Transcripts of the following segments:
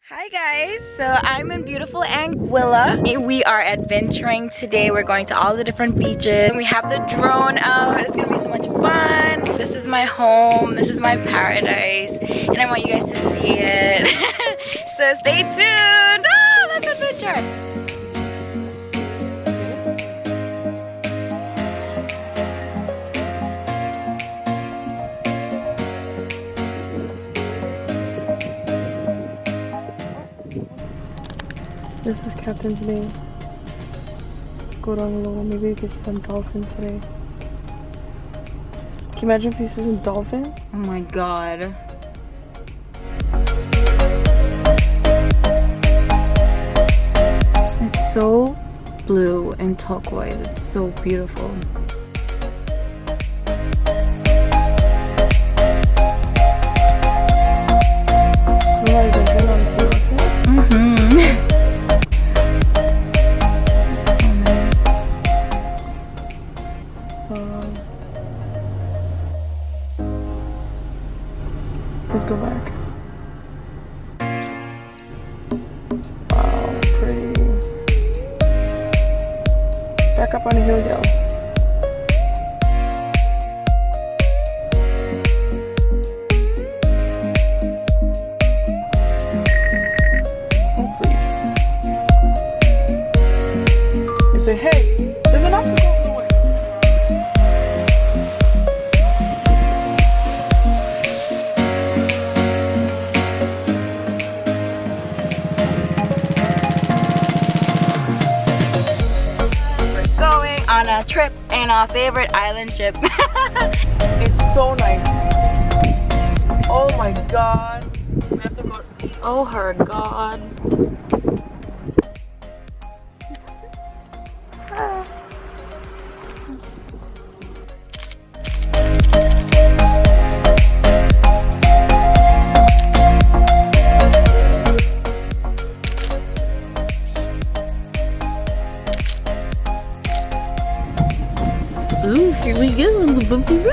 Hi guys, so I'm in beautiful Anguilla. We are adventuring today. We're going to all the different beaches. We have the drone out. It's gonna be so much fun. This is my home. This is my paradise. And I want you guys to see it. So stay tuned. Oh, let's adventure. This is Captain's name. Go down low. Maybe we can see some dolphins today. Can you imagine if he sees some dolphins? Oh my god. It's so blue and turquoise. It's so beautiful. Let's go back. Wow, pretty. Back up on the hill, yo. Oh, please. They say, hey, there's an obstacle in the way. On a trip in our favorite island ship. It's so nice. Oh my god. We have to go. Oh her god. Ooh, here we go on the bumpy road.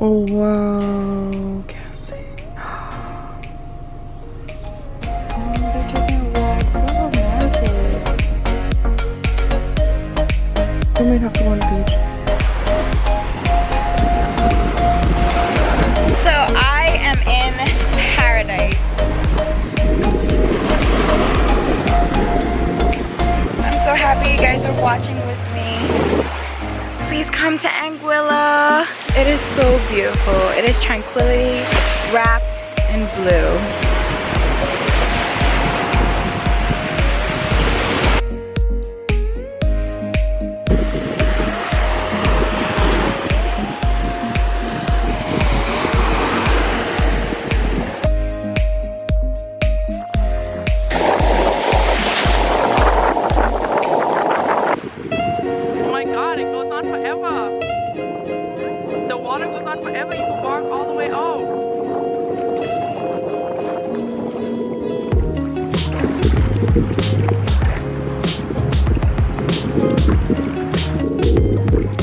Oh wow, Cassie. Oh, they're taking a walk. How romantic. We might have to go on the beach. So I am in paradise. I'm so happy you guys are watching with me. Please come to Anguilla. It is so beautiful. It is tranquility wrapped in blue. Forever, you can walk all the way out.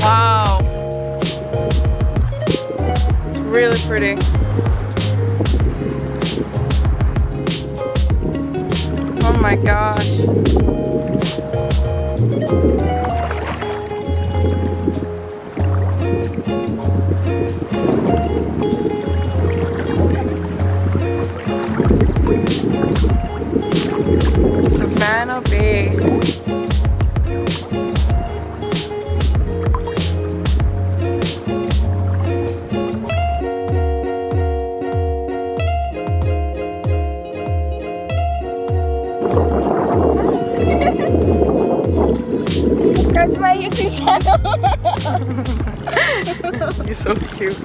Wow. It's really pretty. Oh my gosh. Savannah Bay. That's my YouTube channel. You're so cute.